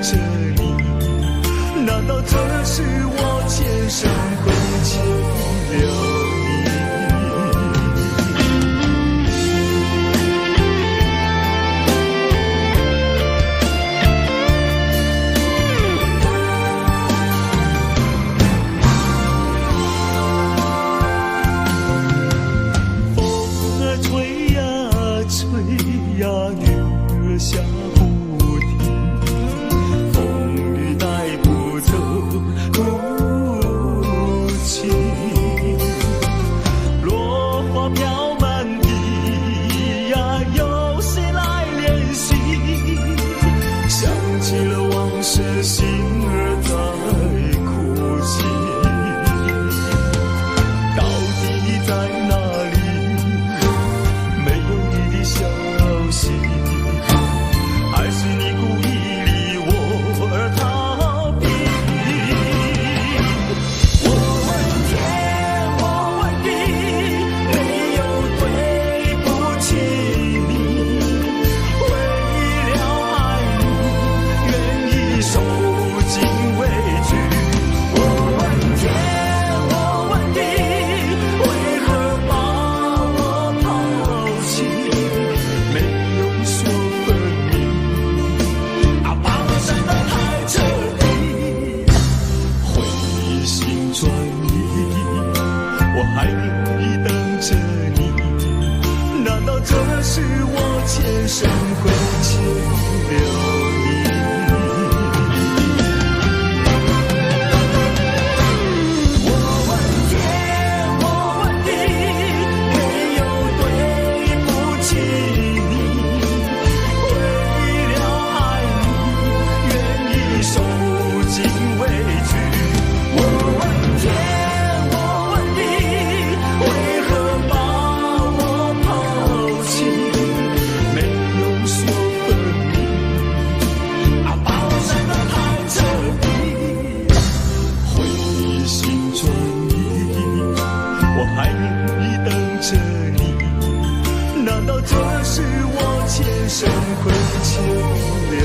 着你，难道这是我前生会欠了下不停，风雨带不走哭泣，落花飘满地呀，有谁来怜惜？想起了往事，心儿在哭泣。到底在哪里？没有你的消息。还是你故意离我而逃避？我问天，我问地，没有对不起你。为了爱你，愿意受尽委屈。我问天，我问地，为何把我抛弃？没有说分明。彻底回心转意，我还愿意等着你，难道这是我前生会欠了你？我问天，我问地，没有对不起你，为了爱你，愿意受尽委屈。我问天，我问地，为何把我抛弃？没有说分明，把我伤得太彻底。回心转意，我还愿意等着你，难道这是我前生会欠了你？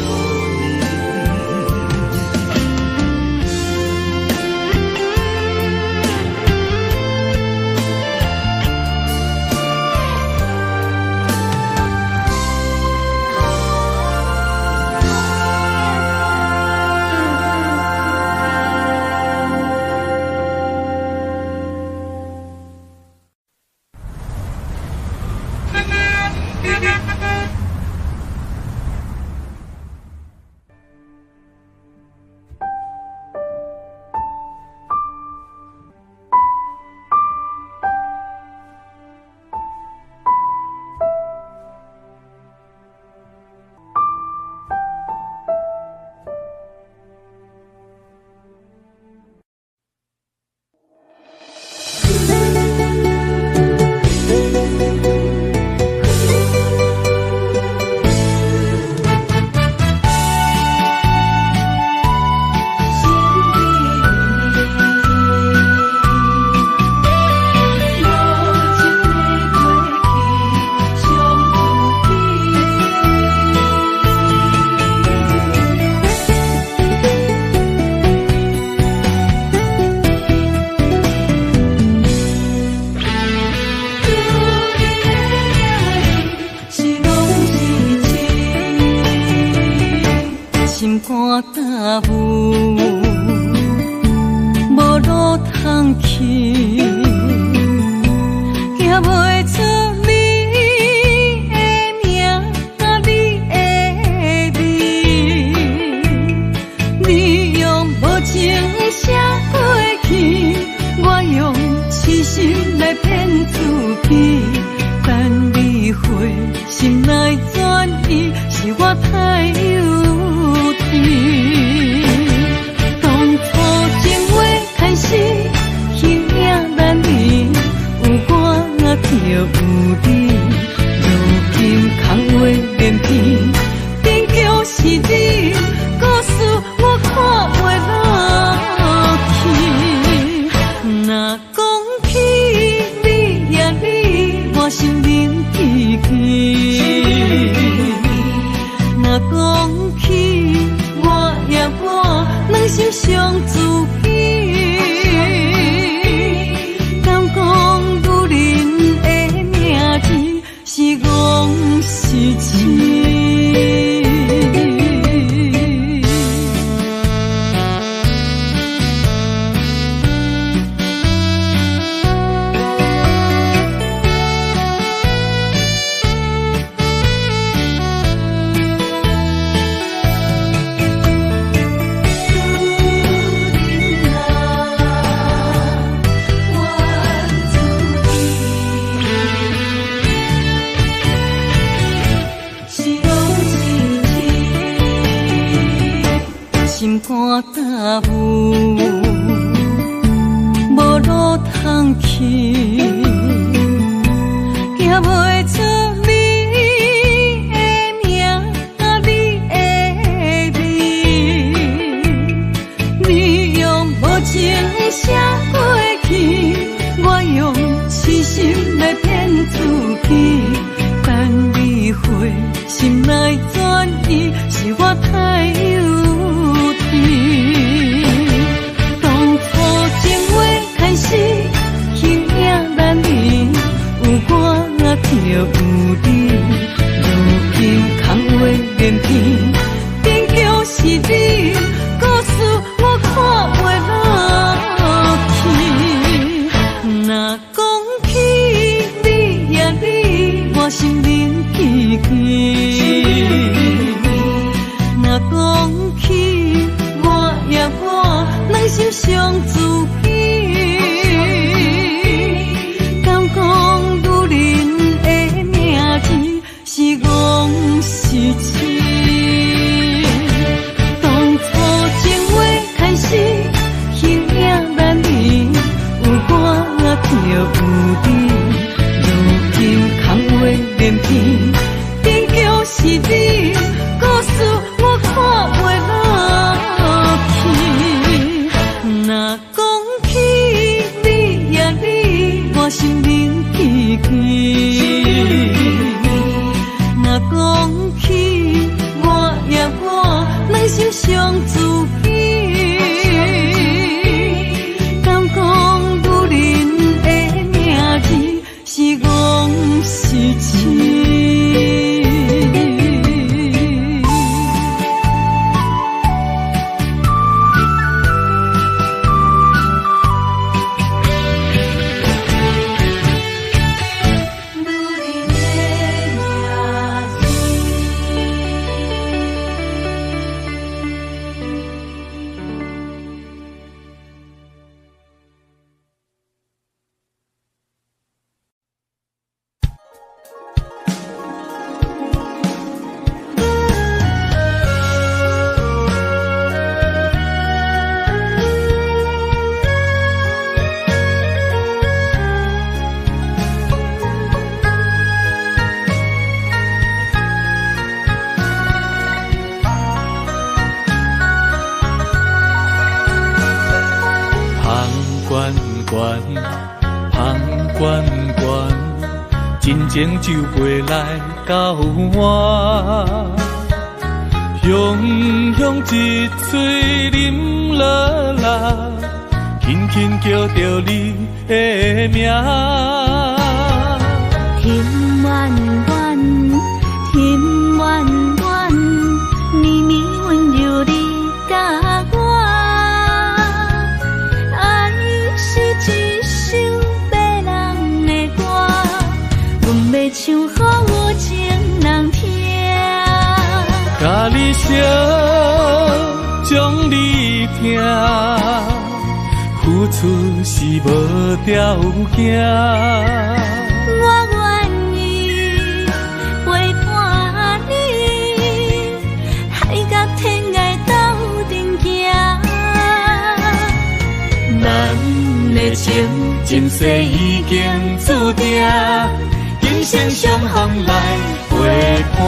若讲起，我心肝打舞，无路通去，行袂出你的名，你的字，你用无情写过去，我用痴心来骗自己，等你回心来转移，是我太有甜。当初情话开始，形影难离，有我就有你。如今空话连篇，终究是你，故事我看袂落去。若讲起你呀你，我心灵记记。若讲起我呀我，两心相知己。敢讲女人的名字是戆是痴？当初情话开始，形影难离，有我就有你。如今空话连篇，终究是你，故事我看袂落去。若讲起你呀你，我心灵记记。若讲起我呀我，两心相知己。敢讲女人的名字是戆是痴？真情就袂来到我，雄雄一嘴啉落来，轻轻叫着你的名。天远远，天远远，绵绵温柔你甲我，爱是一首别人的歌。要唱予有情人听，甲你相将你听，付出是无条件。我愿意陪伴你，海角天涯斗阵行。咱的情前世已经注定。今生相逢来陪伴，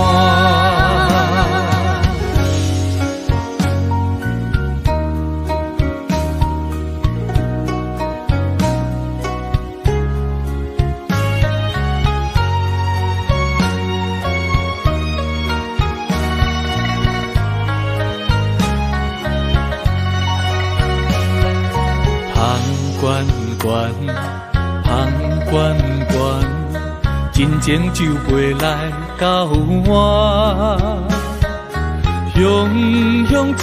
香关关，香关关。真情就袂来到我，雄雄一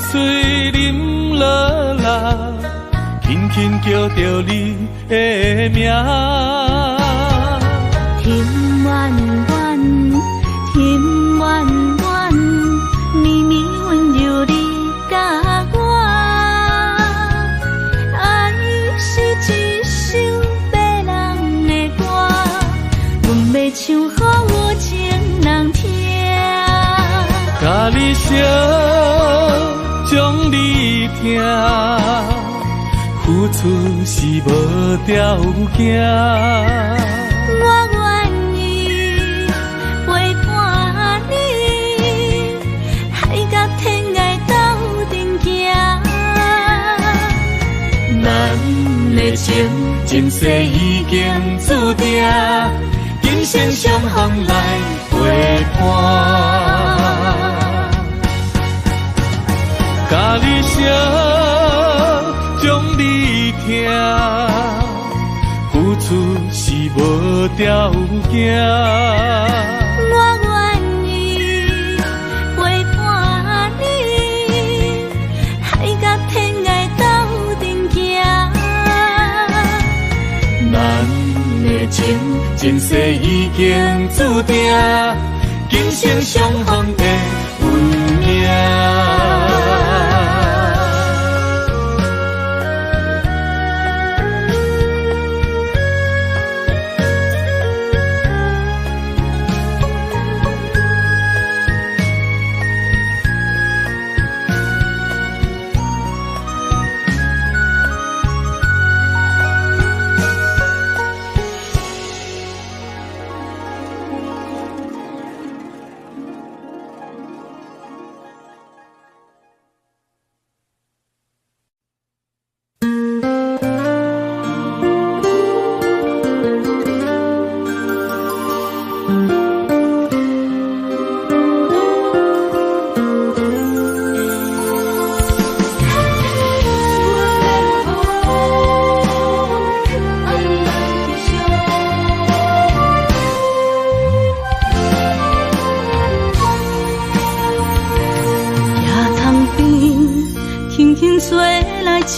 嘴啉落来，轻轻叫着你的名。天远远，天远远，绵绵温柔你甲我，爱是一首别人的歌。要唱予有情人听，甲你相将你疼，付出是无条件。我愿意陪伴你，海角天涯斗阵行。咱的情，前世已经注定，今生相逢来陪伴。甲你相，将你疼，付出是无条件。我愿意陪伴你，海角天涯斗阵行。咱的情，前世已经注定，今生相逢的运命。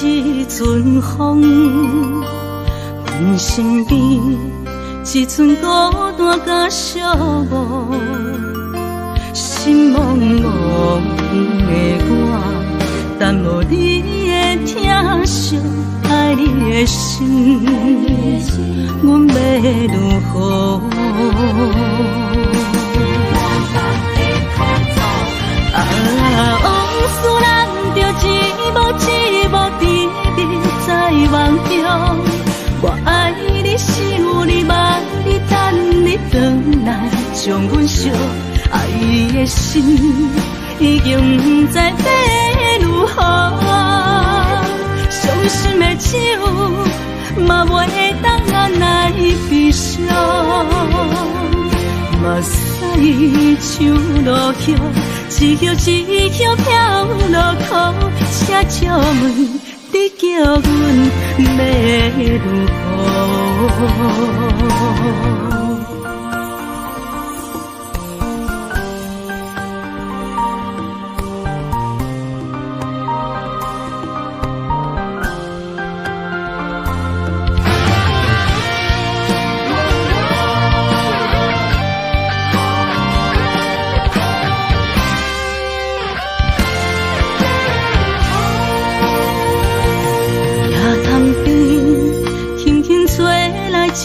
一阵风，阮身边一寸孤单甲寂寞，心茫茫的我，等无你的疼惜，爱你的心，阮要如何？往事难着一幕一幕甜蜜在梦中，我爱你想你望你等你回来，将阮惜爱的心已经不知要如何，伤心的手嘛袂当按来悲伤。目屎像落叶，一叶一叶飘落雨，请借问你叫阮要如何？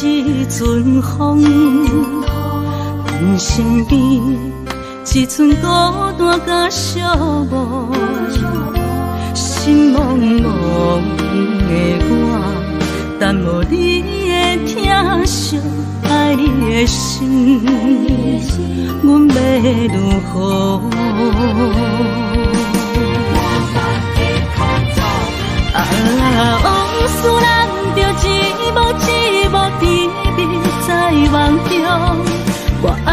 一阵风，阮身边一寸孤单甲寂寞，心茫茫的我，等无你的疼惜，爱你的心，阮要如何？往事难着一幕一幕甜蜜在梦中，我爱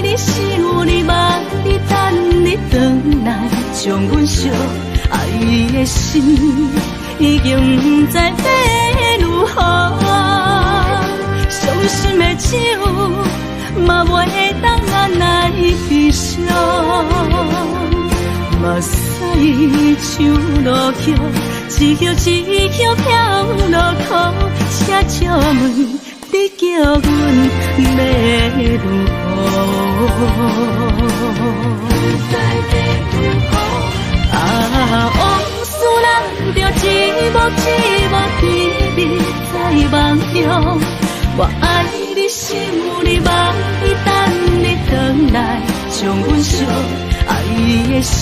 你想你望你等你回来，将阮惜爱的心已经不知要如何，伤心的手嘛袂当按来悲伤。目屎像落叶，一叶一叶飘落雨，请借问你叫阮要如何？往事难着一幕一幕甜蜜在梦中，我爱你想你望你等你回来，将阮惜爱的心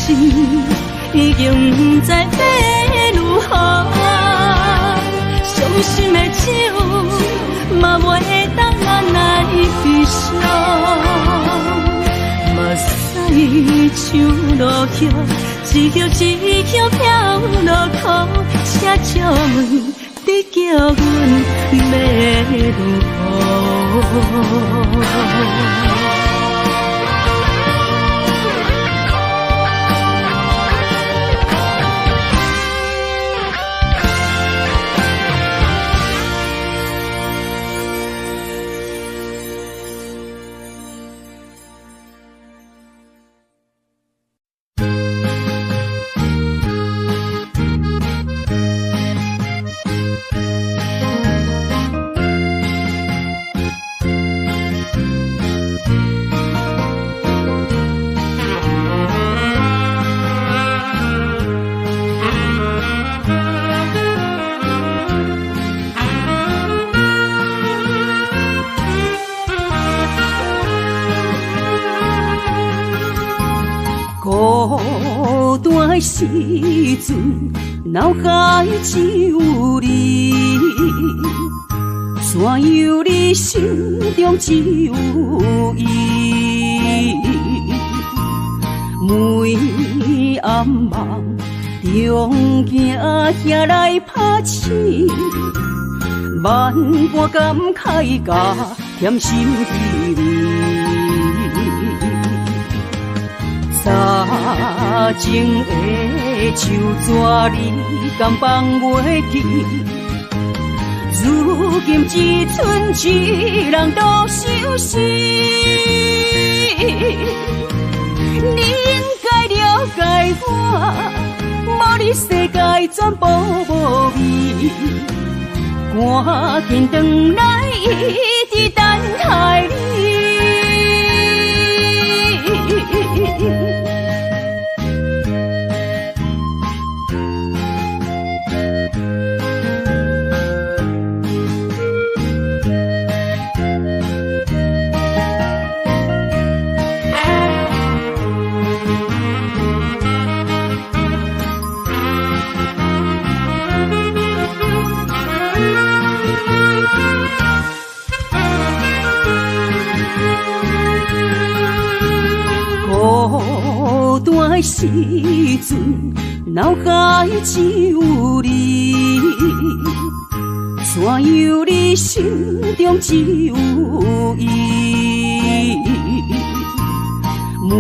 已经不知要如何。伤心的手，嘛袂当咱来悲伤。目屎像落叶，一叶一叶飘落土，车借问，你叫阮要如何？孤单的时阵，脑海只有你，怎样你心中只有伊？每暗梦中惊遐来拍醒，万般感慨甲甜心滋味。早前的手纸你敢放袂记？如今只剩一人独相思。你应该了解我，无你世界全部无味。赶紧回来，一直等待你。孤单的时阵，脑海只有你，怎样你心中只有伊？每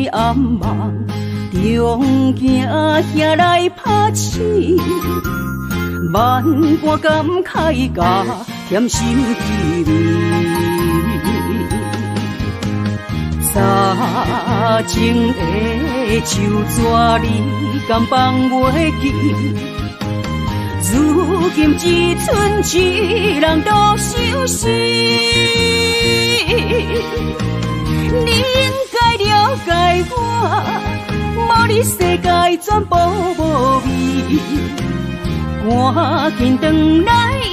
暗梦中惊遐来拍醒，万般感慨甲甜心滋味。早前的手纸你敢放袂记？如今只剩一人独相思。你应该了解我，无你世界全部无味。赶紧回来，一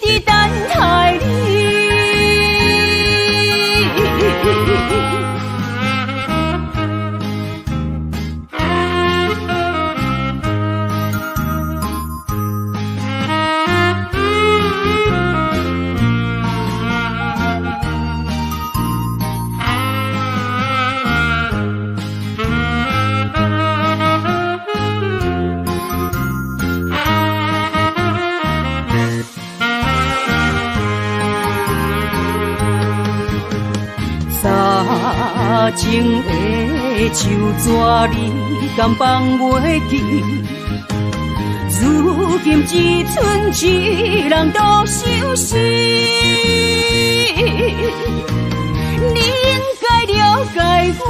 直等待你。早前的手纸你敢放袂记？如今只剩一人独相思。你应该了解我，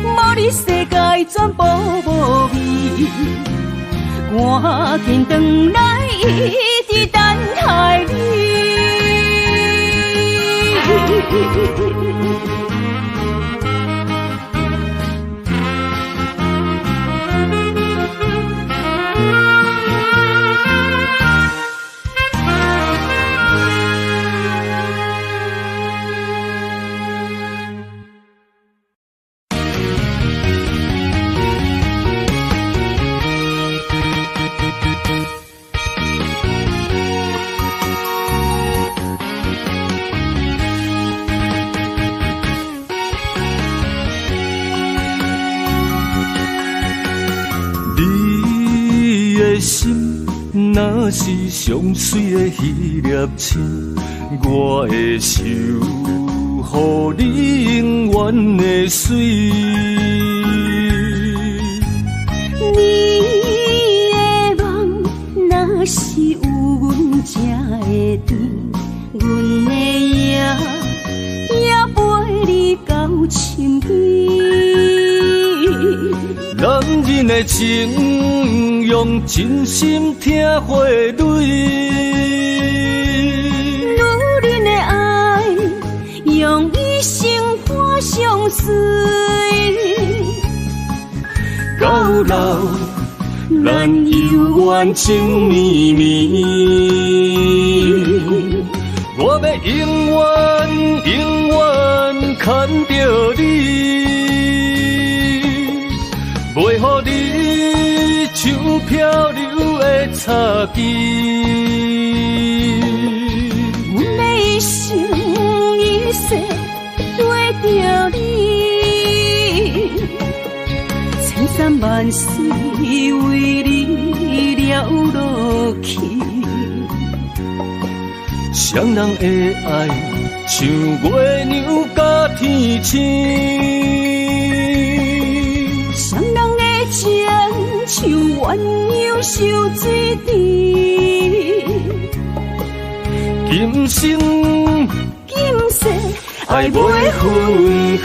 无你世界全部无味。赶紧回来，一直等待你。的心若是上水的迄粒星，我会守护你永远的水。你的梦若是有阮才会甜，阮的也陪你到深更。男人的情，用真心听花蕊；女人的爱，用一生伴相随。到老，咱犹原情绵绵。我要永远永远牵着你。袂予你像漂流的草枝，阮要一生一世跟着你，千山万水为你了落去。双人的爱像月亮甲天星。双人的情像鸳鸯守水池，今生今世爱袂分开。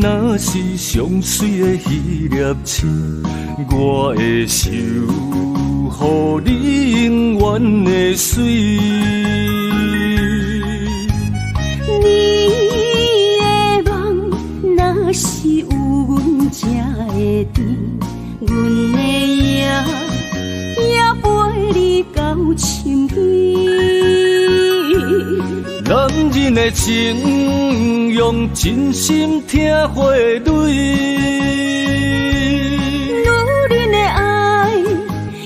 若是上水的迄粒星，我会守护你永远的水。你的梦若是有阮才会甜，阮的也陪你到深更。男人的情，用真心听花蕊；女人的爱，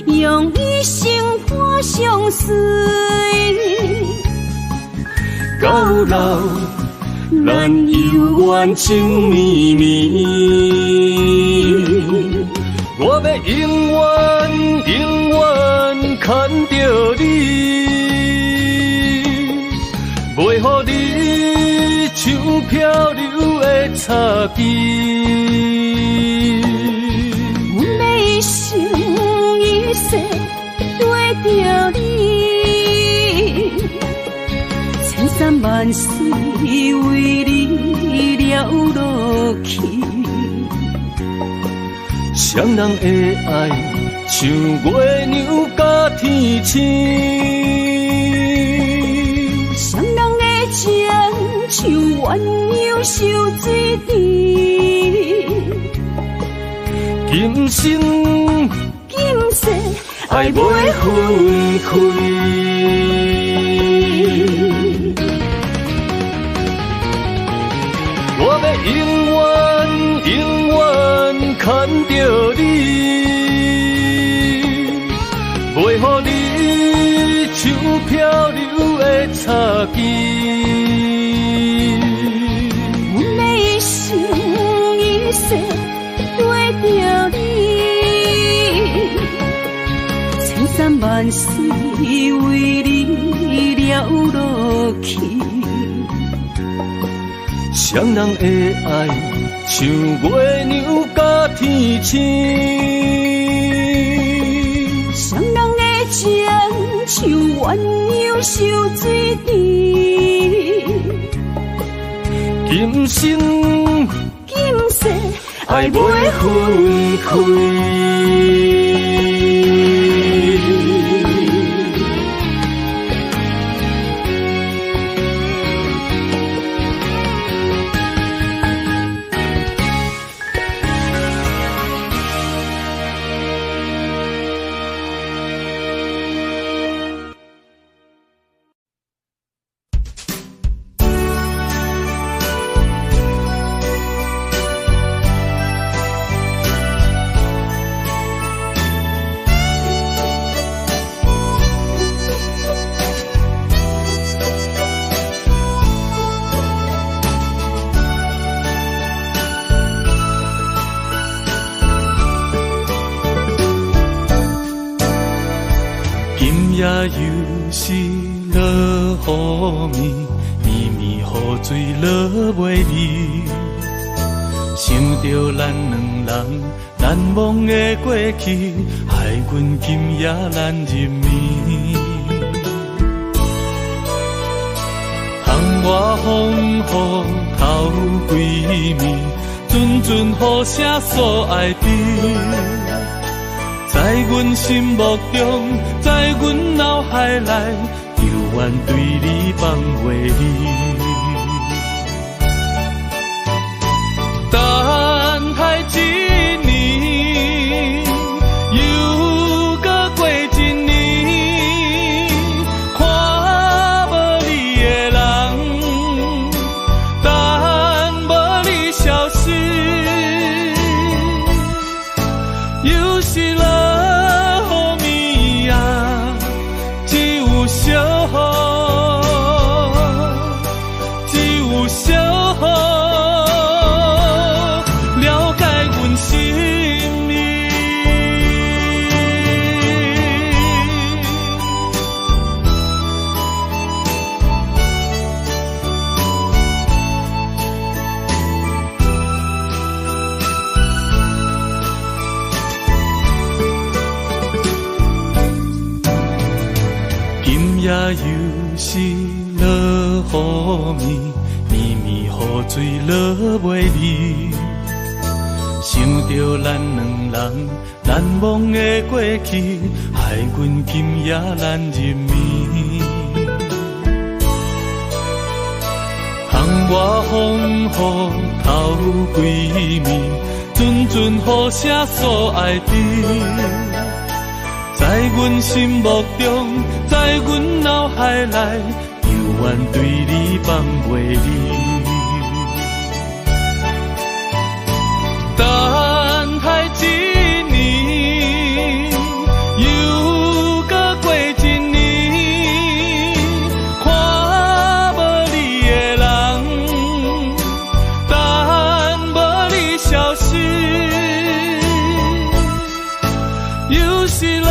用一生伴相随。到老，咱犹原情绵绵。我要永远永远牵着你。袂予你像漂流的草枝，阮要一生一世跟着你，千山万水为你了落去。双人的爱像月亮甲天星。双人的情像鸳鸯守水池，今生今世爱袂分开。我要永远永远牵着你，袂予你像漂流的草枝。阮要一生一世跟着你，千山万水为你了落去。双人的爱像月亮甲天星。双人的情像鸳鸯守水池，今生今世爱袂分开。又是落雨暝，绵绵雨水落袂离。想着咱两人难忘的过去，害阮今夜难入眠。窗外风雨透几暝，阵阵雨声诉爱知。在阮心目中，在阮脑海内，犹原对你放袂离。等待一年，又搁过一年，看无你的人，等无你消失，又是落。也又是落雨暝，绵绵雨水落袂离。想着咱两人难忘的过去，害阮今夜难入眠。窗外风雨透几暝，阵阵雨声诉爱知。在阮心目中，在阮脑海内，犹原对你放袂离。等待一年，又搁过一年，看无你的人，等无你消失，又是落。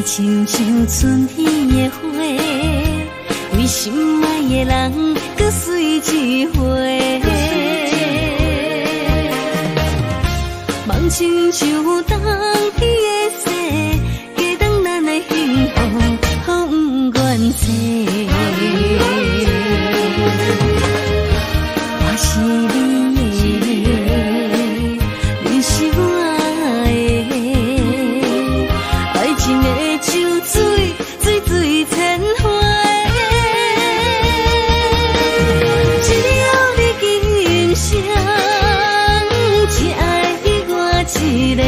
亲像春天的花，为心爱的人，搁水一回。梦亲像冬天的雪，加重咱的幸福，予不愿切。我是你的，你是我的，爱情的酒水，水水千花。只要你今生，只爱你我一个。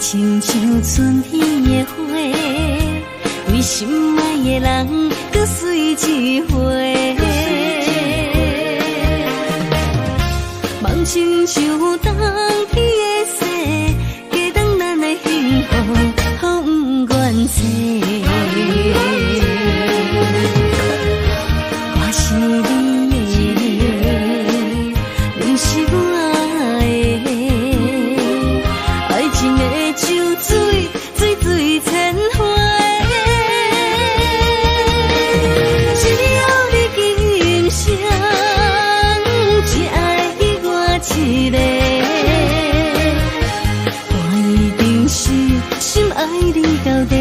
亲像春天的花，为心爱的人，搁随一回。梦亲像冬天的雪，加长咱的幸福，好不愿切。我是你的，你是我的，爱情的酒水，水水千回。只要你今生只爱我一个，我一定是心爱你到底。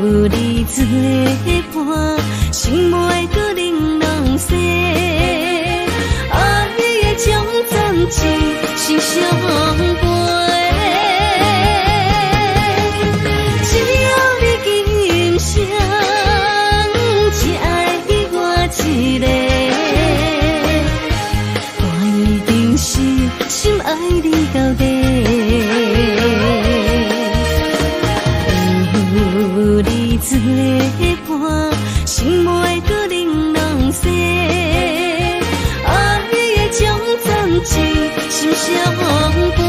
有你作伴，心袂搁玲珑色，爱的将暂时心相陪。只要你今生只爱我一个，我一定是心爱你到底。有你作伴，心袂搁玲珑色，爱的将暂时心相陪。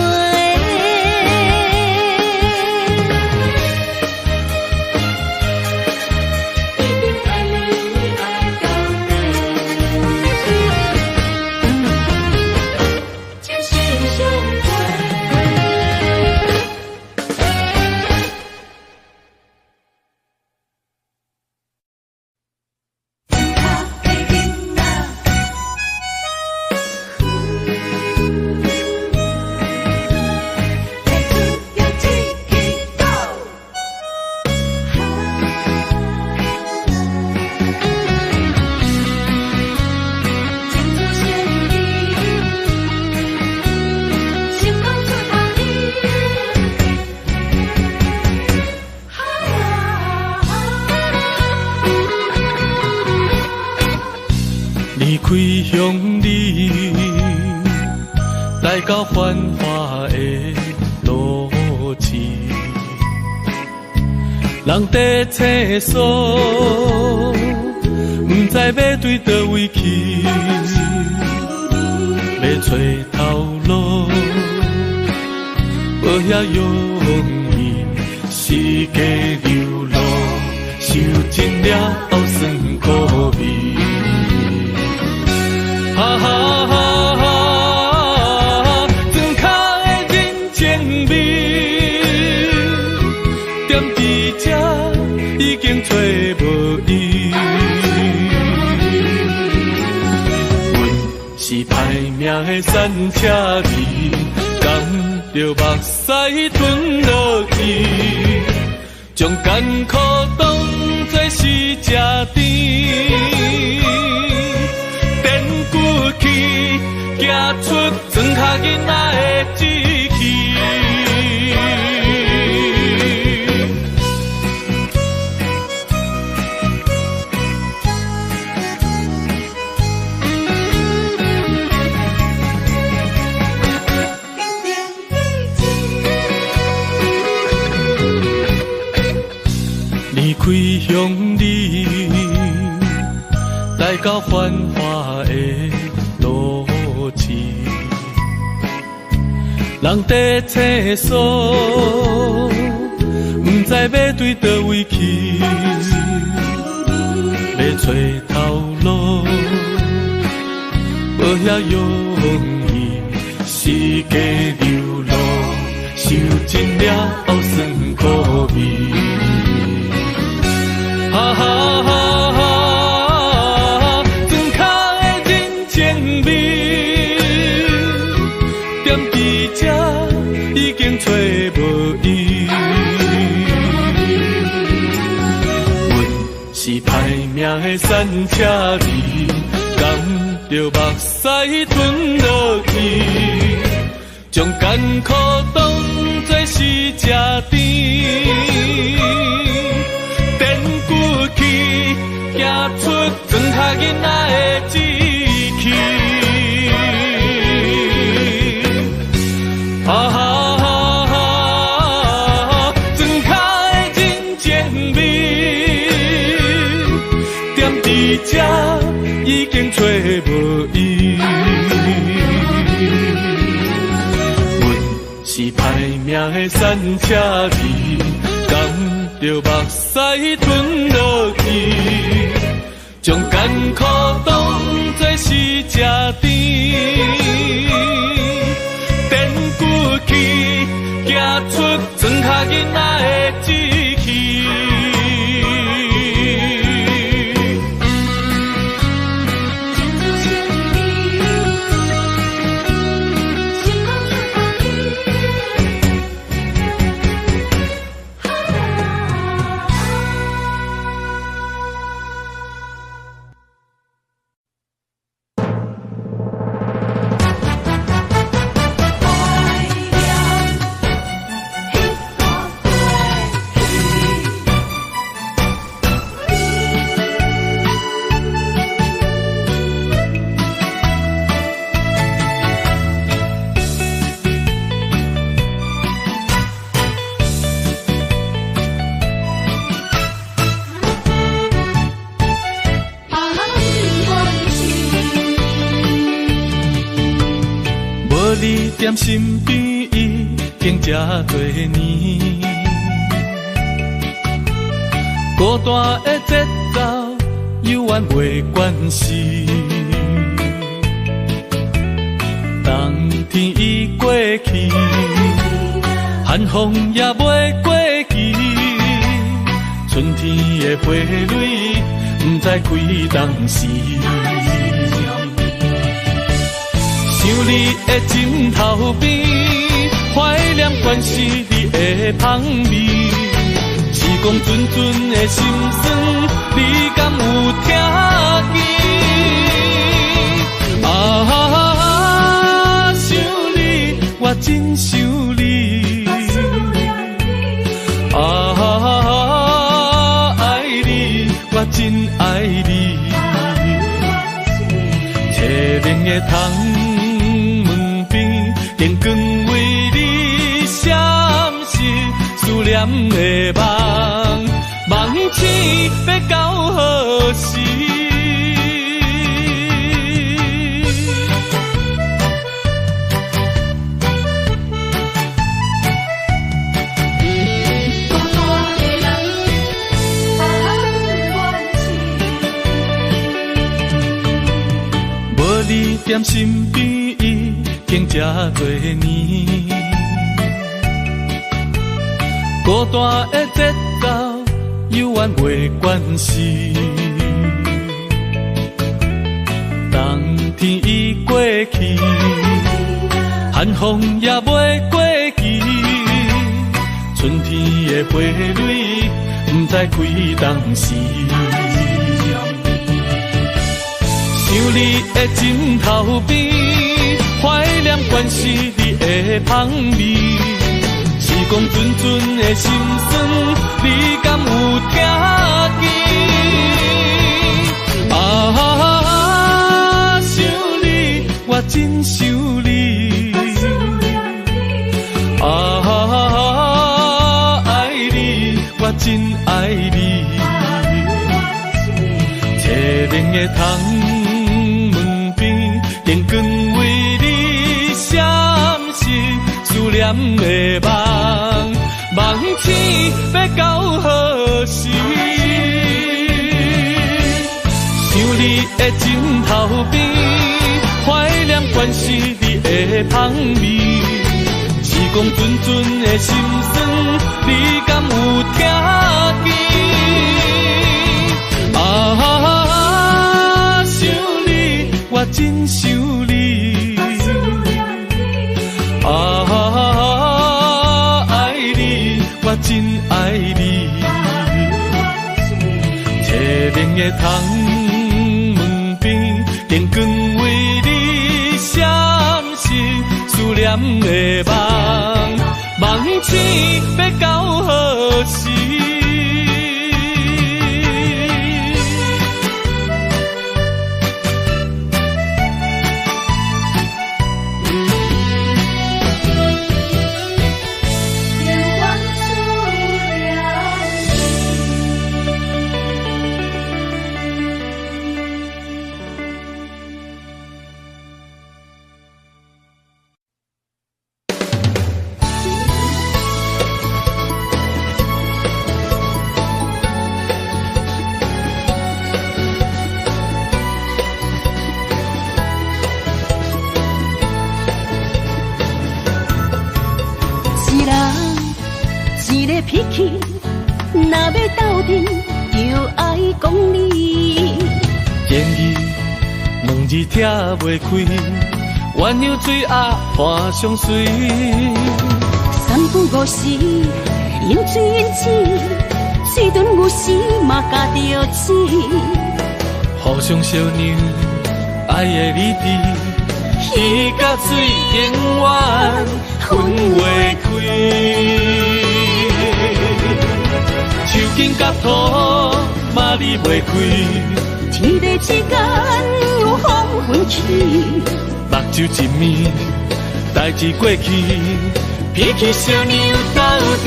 离开乡里，来到繁华的路市，人在厕所，不知要对倒位去，要找头路，无遐容易，世界流落，受尽了后酸苦味。哈哈哈哈，庄脚的人情味，踮伫这已经找无伊。阮是歹命的山车离，甘着目屎吞落去，将艰苦当作是吃甜。行出庄脚囡仔的志气，离开乡里，来到繁华的路市，人在厕所，不知要对倒位去，要找头路，无遐容易，世界流落，受尽了后酸苦味。哈哈哈哈，庄脚的人情味，踮伫这已经找无伊。阮是歹命的山车离，甘着目屎吞落去，将艰苦当作是吃甜。行出庄脚囡仔的志气。的山车离，甘着目屎吞落去，将艰苦当作是吃甜，电鼓起，行出庄脚囡仔的志气。你踮身边已经这多年，孤单的节奏犹原袂惯势，冬天已过去，寒风也袂过期，春天的花蕊不知开当时。想你的枕头边，怀念关是你的香味。时光阵阵的心酸，你敢有听见？啊，想你，我真想你。啊，爱你，我真爱你。凄冷的冬。电光为你闪烁，思念的梦，梦醒要到何时？无你踮身边。经这多年，孤单的节奏犹原袂惯势，冬天已过去，寒风也袂过期，春天的花蕊不知开当时。想你的枕头边。怀念关是你的香味，时光阵阵的心酸，你敢有听见？啊，想你，我真想你。啊，爱你，我真爱你。凄冷的冬门边，电光为。思念的梦，梦醒要到何时？想你的枕头边，怀念关是你的香味。时光阵阵的心酸，你敢有听见？啊，想你，我真想你。爱你，我真爱你。凄冷的冬门边，电光为你闪烁，思念的梦，梦醒要到何时？脾气，若要斗阵，就爱讲理。建议两字拆袂开，鸳鸯水鸭伴相随。三不五时，饮水饮水，水顿有时嘛加着钱。互相相让，爱的理智，鱼甲水永远分袂开。手筋甲土嘛离袂开，天地之间有风分起，目睭一暝，代志过去，脾气相让斗阵，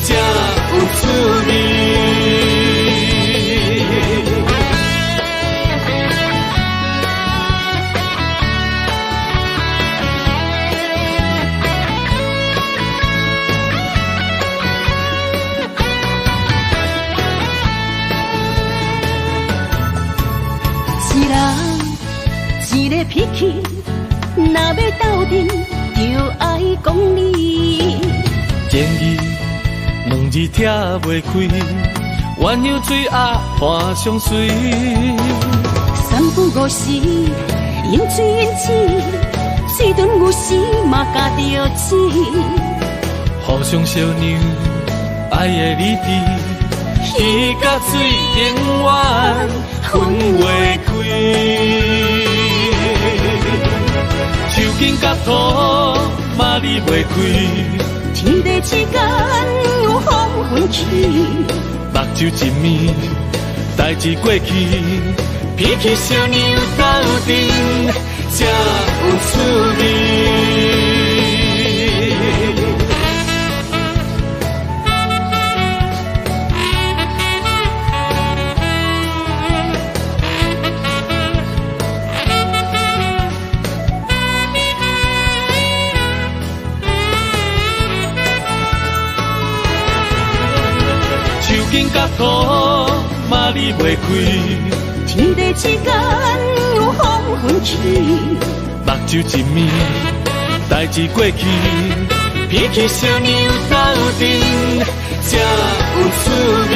才有滋味。一人一个脾气，若要斗阵，就爱讲理。建议两字拆袂开，鸳鸯水鸭伴相随。三不五时，饮水饮水，水顿有时嘛加着钱。互相相让，爱的理智，鱼甲水永远分袂开。手筋甲土嘛离袂开，天地之间有风分起，目睭一暝，代志过去，脾气相让斗阵，才有滋味。手筋甲土嘛离袂开，天地之间有风分起，目睭一暝，代志过去，脾气相让斗阵，才有滋味。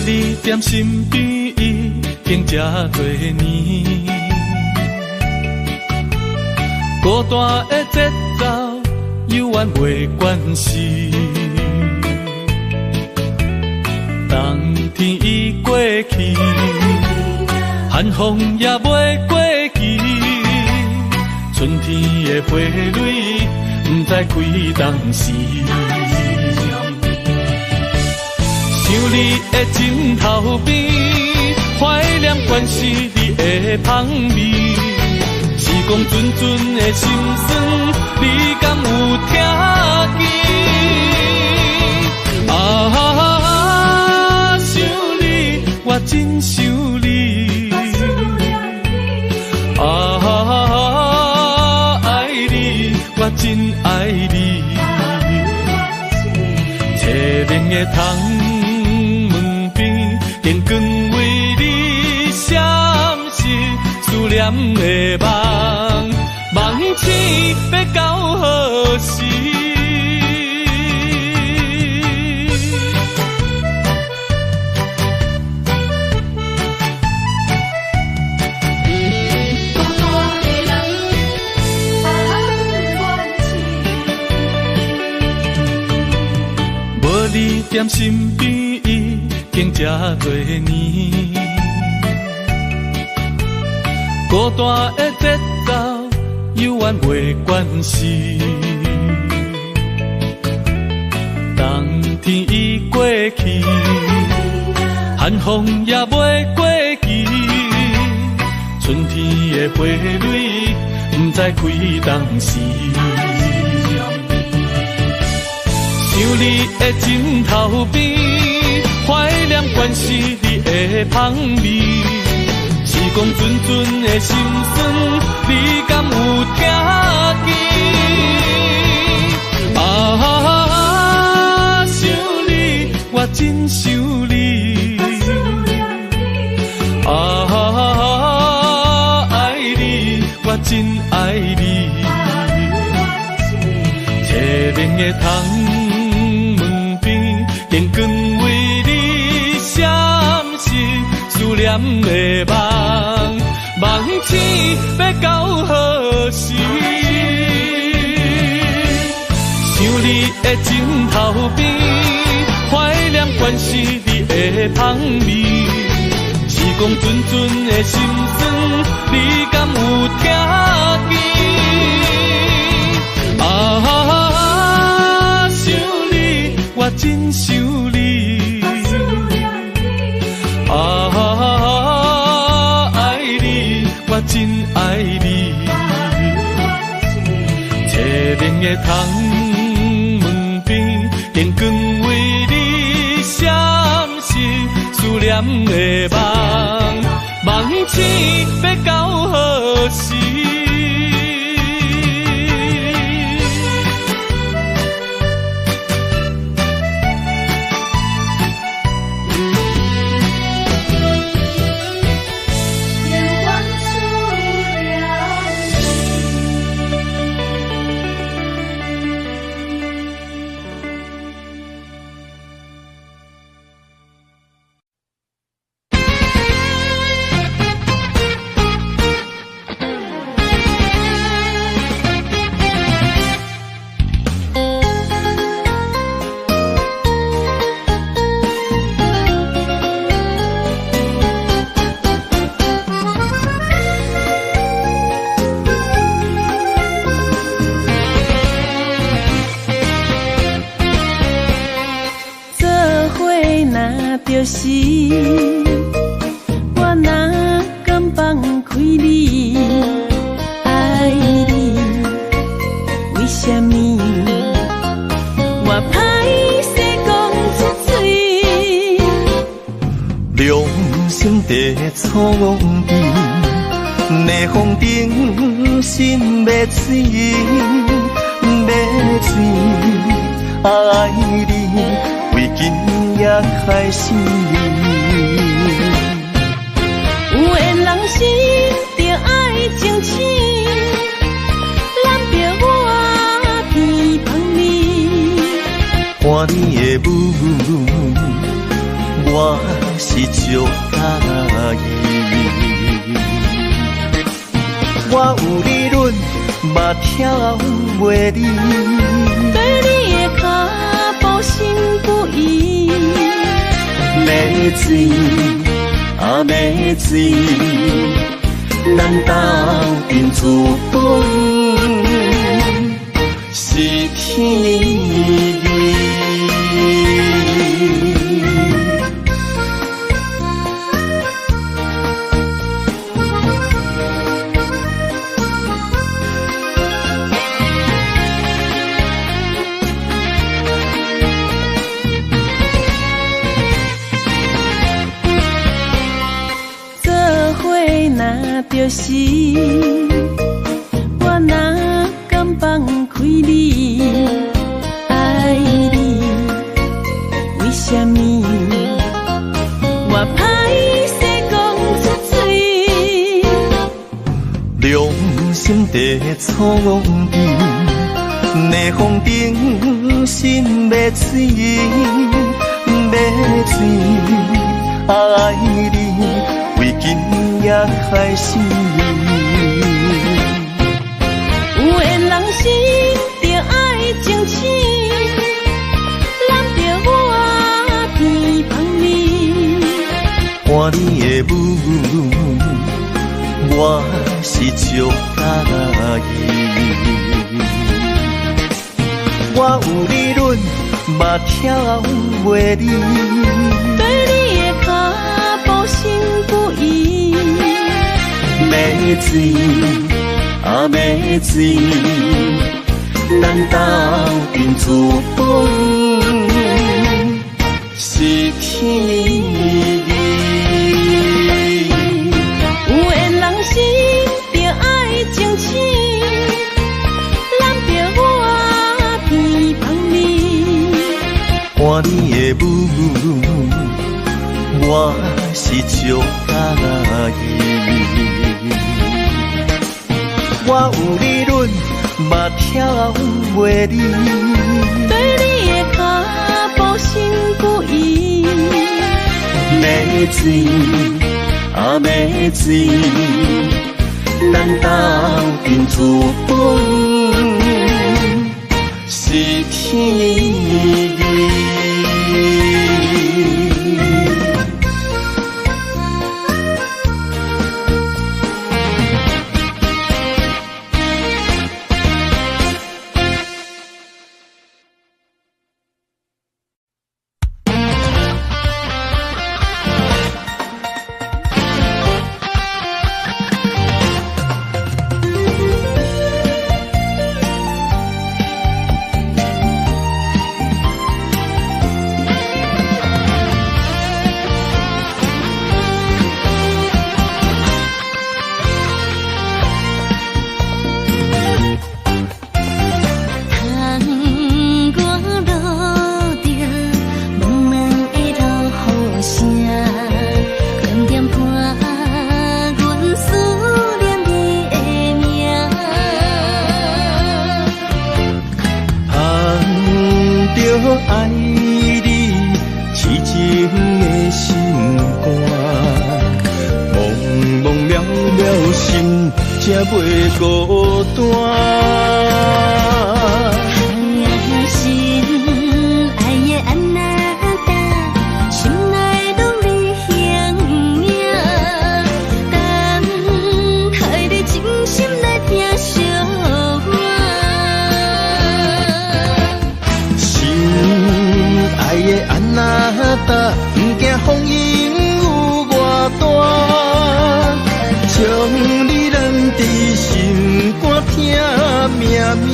你踮身边已经这多年，孤单的节奏犹原袂惯势，冬天已过去，寒风也袂过期，春天的花蕊不知开当时。想你的枕头边，怀念关是你的香味。时光阵阵的心酸，你敢有听见？啊，想你，我真想你。啊，爱你，我真爱你。凄凉的窗。电光为你闪烁，思念的梦，梦醒要到何时？无你踮身边，已经这多年，孤单的节奏犹原袂关系。冬天已过去，寒风也袂过期，春天的花蕊不知开当时。想你的枕头边，怀念关是你的香味。时光阵阵的心酸，你敢有听见？啊，想你，我真想你。啊，爱你，我真爱你。摕冷的窗。电光为你闪烁，思念的梦，梦醒要到何时？想你的枕头边，怀念关是你的香味。时光阵阵的心酸，你敢有听见？我真想你，爱你，我真爱你。摕冷的窗门边，电光为你闪烁，思念的梦，梦醒要到何时？就是我哪敢放开你，爱你，为什么我歹势讲出嘴？良心地错边，逆风顶心要碎，要碎，爱你，为今也开始。有缘人心着爱争取，揽着我鼻旁你。看你的舞，我是足介意。我有理论，嘛跳袂离。对你的脚步心不移。要水啊要水，咱斗阵资本是天意。就是我哪敢放开你，爱你，为什么我歹势讲出嘴？良心地错边，逆风顶心要碎，要碎，爱你，为今也开始。有缘人心着爱争取，揽着我鼻旁你。你的舞，我是足介意。我有理论，目跳袂离。对你的脚步身不移。要水啊要水，咱斗阵资本是天意。有缘人生着爱争取，咱着我偏帮你。看你的舞，我是足介意。我有理论，目跳袂离。对你的脚步身不移。要水啊要水，咱斗阵资本是天意。爱你痴情的心肝，茫茫渺渺心，才袂孤单。心爱的安那达，心内拢你形影。等待你真心来听惜我。爱的安那达，不惊风雨有偌大，将你揽在心肝疼命命。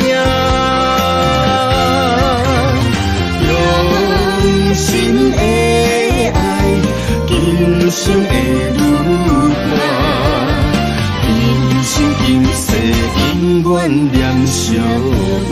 用心的爱，今生会愈伴，今生今世永远念相伴。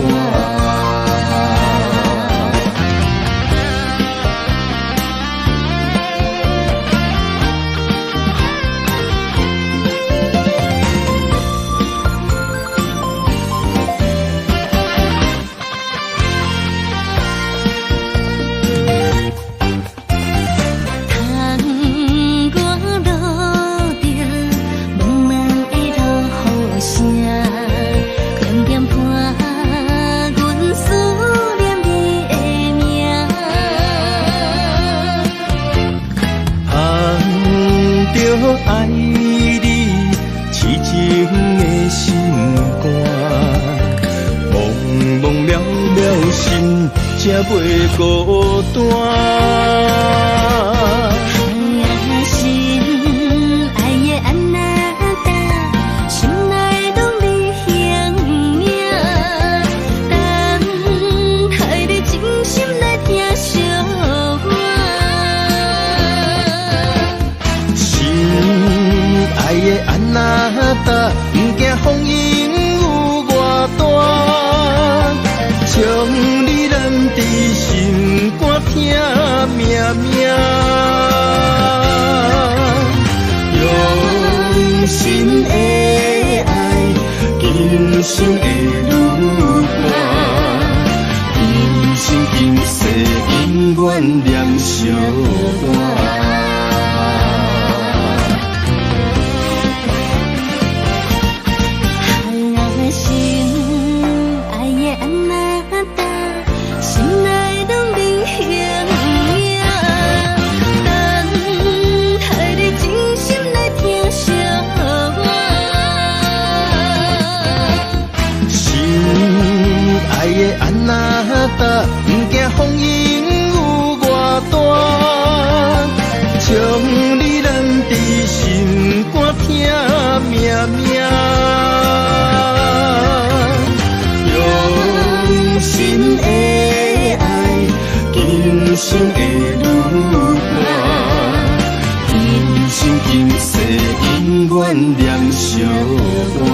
爱你痴情的心肝，茫茫渺渺心，才袂孤单。心爱的安那达，心内拢你形影。等待你真心来听惜我。爱的安那达，不惊风雨有偌大，将你揽在心肝疼命命。用心的爱，今生会愈伴，今生今世永远念相伴。不惊风雨有外大，将你揽伫心肝疼命命，用心的爱，今生会愈伴，今生今世永远念相伴。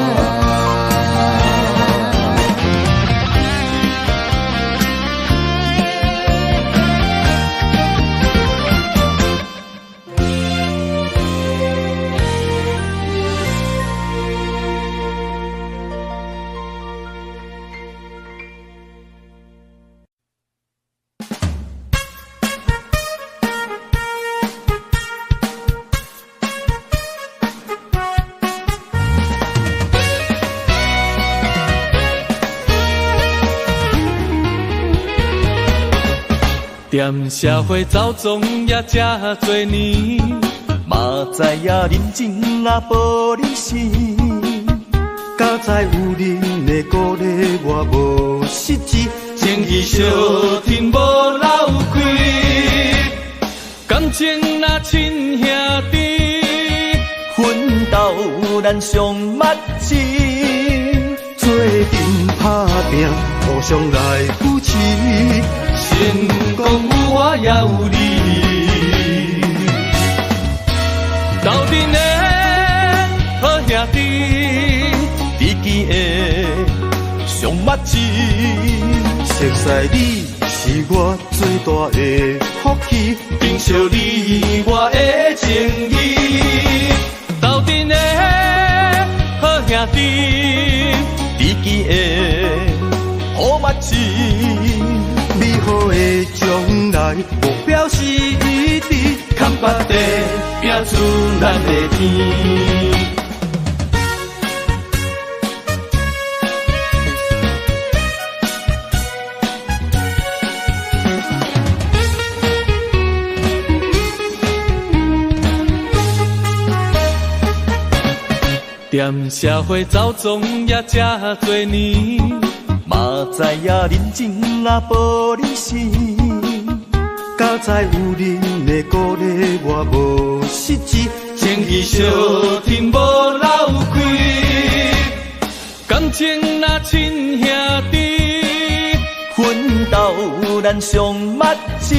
踮社会走总也这多年，嘛知影人情若无理性，敢知有人的鼓励我无实际，情义相挺无漏开，感情若亲兄弟，奋斗咱上默契，做阵打拼，互相来扶持。成功有我也有你，斗阵的好兄弟，知己的上默契。熟悉你是我最大的福气，珍惜你我的情义。斗阵的好兄弟，知己的好默契。美好的将来目标是一致，看北地拼出咱的天。踮社会走总也这多年，嘛知影人情若无理性，敢知有人的鼓励我无实际，情义相挺无漏开，感情若亲兄弟，奋斗咱上默契，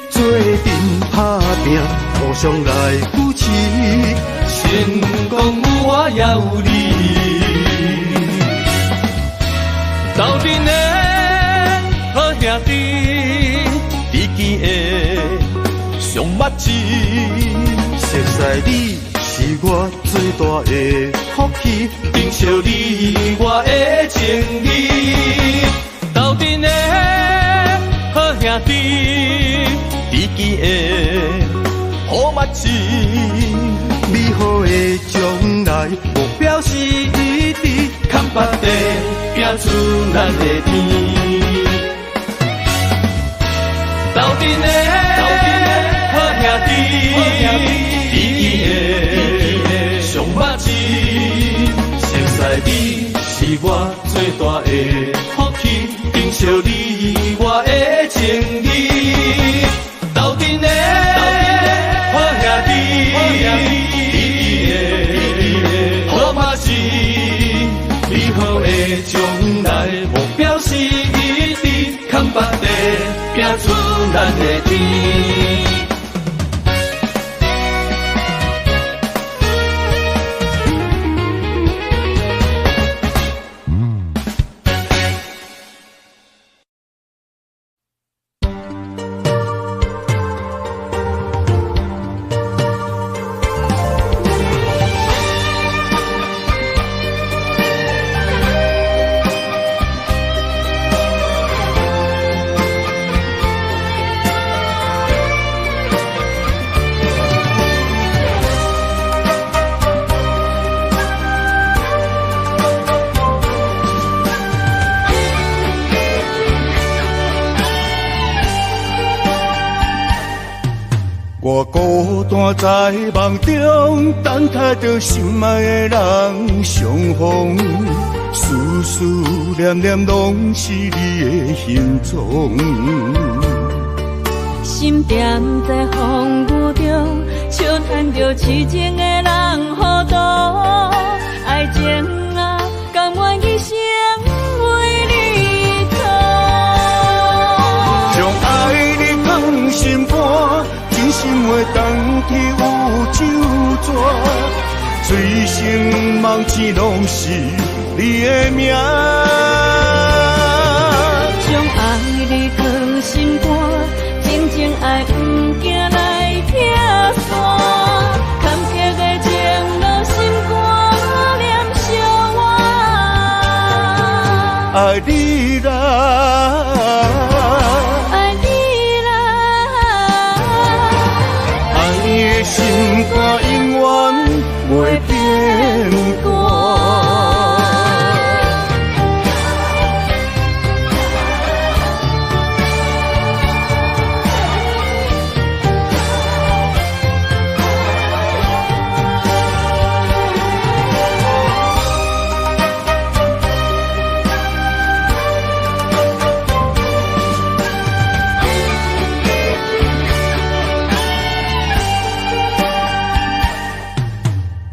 做阵打拼，互相来扶持，成功有我也有你。斗阵的好兄弟，知己的上默契。熟悉你是我最大的福气，珍惜你我的情义。斗阵的好兄弟，知己的好默契。美好的将来目标是一致，看北地拼出咱的天。斗阵的好兄弟，知己的上默契。熟悉你是我最大的福气，珍惜你我的情义。斗阵的好兄弟。美好的将来目标是一致，看北地拼出咱的天。我孤单在梦中，等待着心爱的人相逢。思思念念拢是你的形状。心点在风雨中，笑叹着痴情的人糊涂。爱情啊，甘愿一生为你错。将爱你放心肝，真心话当去有酒泉。醉生梦醒拢是你的名。将爱你放心肝。真情爱不惊来拆散，坎坷的情落心肝念相偎。爱你啦，爱你啦，爱你的心肝永远袂变卦。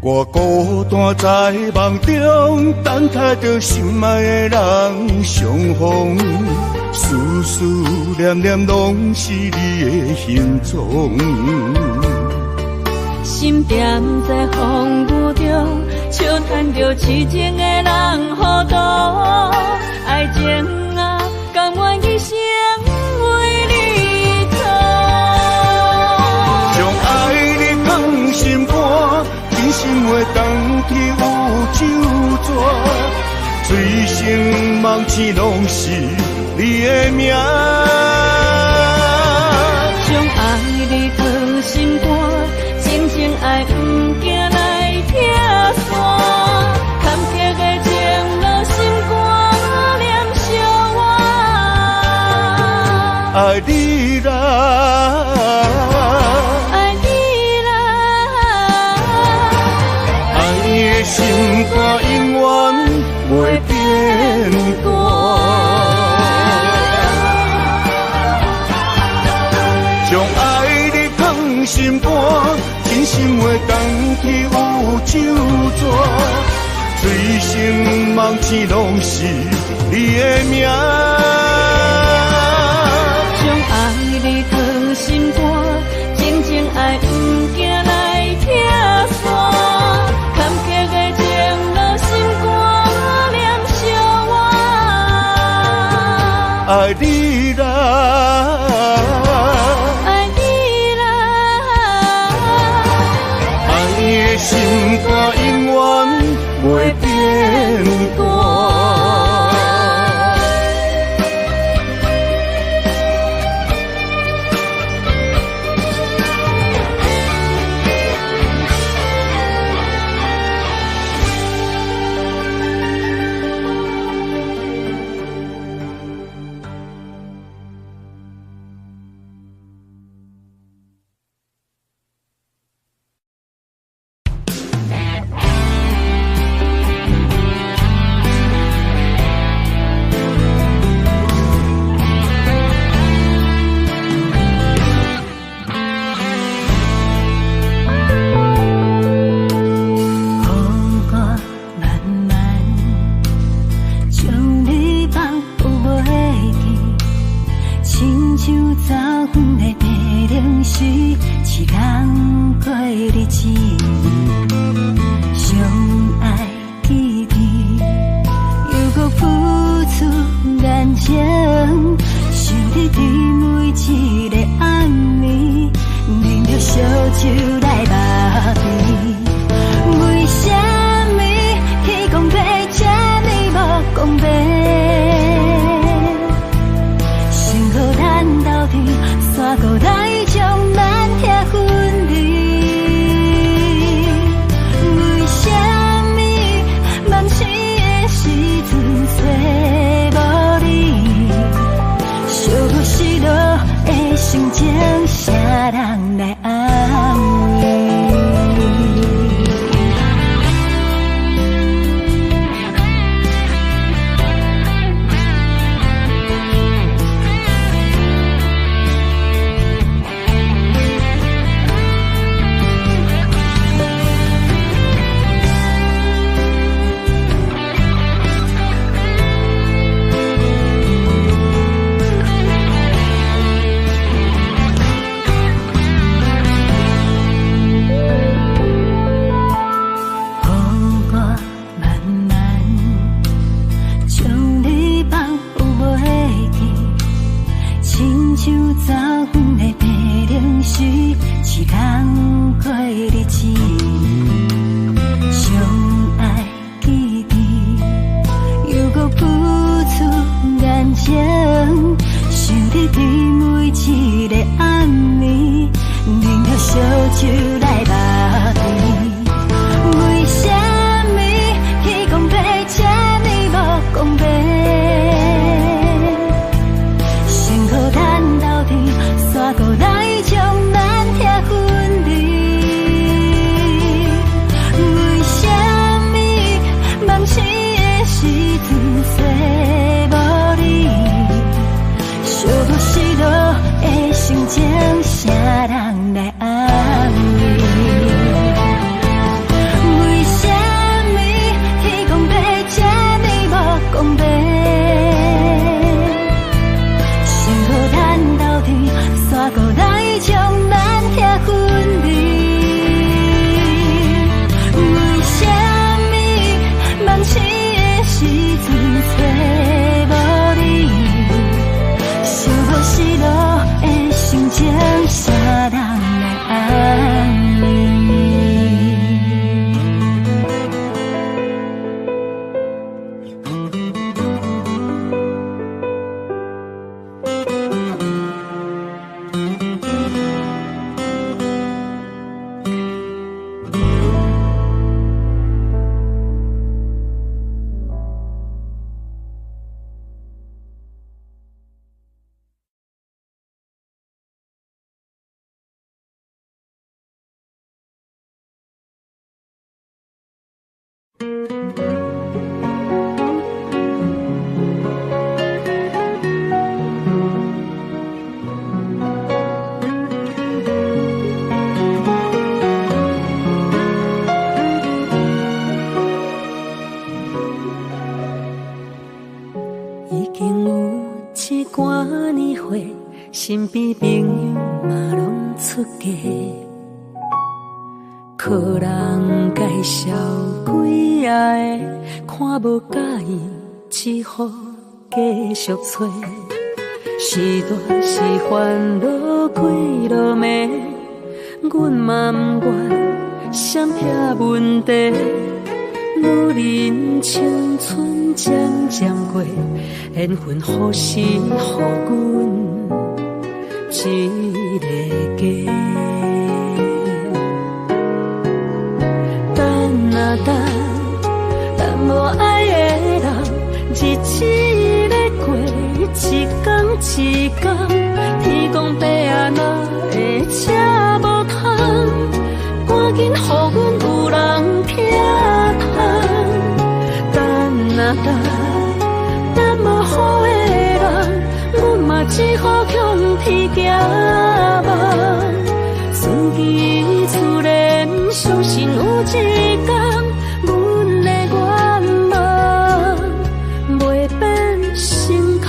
我孤单在梦中，等待着心爱的人相逢。思思念念拢是你的形状。心点在风雨中，笑叹着痴情的人糊涂。爱情啊，甘愿一生为你错。将爱你放心肝。真心话当去有酒泉，醉生梦醒拢是你的名。将爱你放心肝，真情爱不惊来拆散，坎坷的情落心肝念相偎。爱你啦。心肝永远袂变卦，将爱你放心肝，真心话当去有酒泉，醉生梦醒拢是你的名。将爱你放心肝，真情爱不惊来拆散。爱你啦，爱你啦，爱你的心肝永远袂变卦。手走远的白龙须，一人过日子，相爱记忆，犹搁付出感情，想你对每一个暗暝，饮着烧酒来把味。为什么去讲白，这呢无讲白？先予咱斗阵，煞搁来将咱拆分离。为什么梦醒的时阵找无你？寂寞失落的心情，啥人来安慰？为什么天公伯这呢无讲白？先予咱斗阵，煞搁来将咱拆分离。为什么梦醒的时阵找无你？寂寞失落的心情，啥人来安慰？已经有一段年岁，身边朋友嘛拢出家，靠人介绍几下的，看无介意，只好继续找。是大是烦恼几落暝，阮嘛不愿闪避问题。女人青春渐渐过，缘分何时予阮一个家？等啊等，等无爱的人，日子咧过，一天一天，天公伯啊哪会吃无通？赶紧予阮有人听。等等无好的人，阮嘛只好向天行望。顺其自然，相信有一天，阮的愿望袂变成空。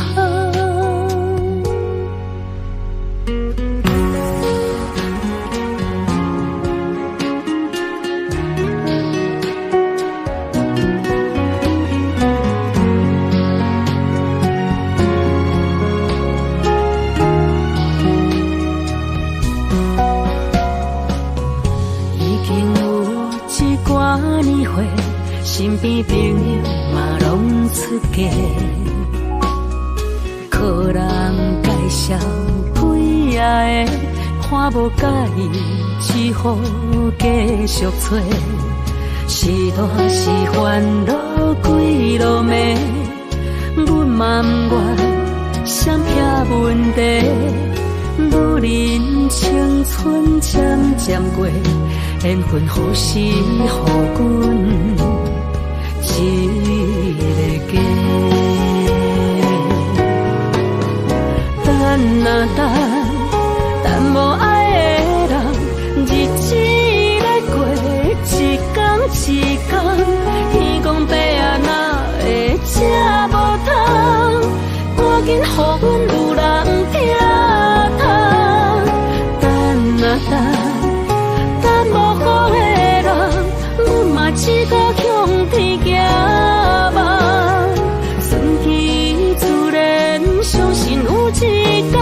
身边朋友嘛拢出家，靠人介绍几下的，看无介意，只好继续找。是大是烦恼几落暝，阮嘛不愿闪避问题。女人青春渐渐过，缘分何时予阮一个家？等啊等，等无爱的人，日子咧过，一天一天，天公伯啊哪会吃无通？赶紧予阮有人听通。等啊等，等无好的人，阮嘛只好向天行望。顺其自然，相信有一天，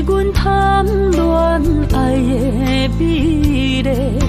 阮贪恋爱的美丽。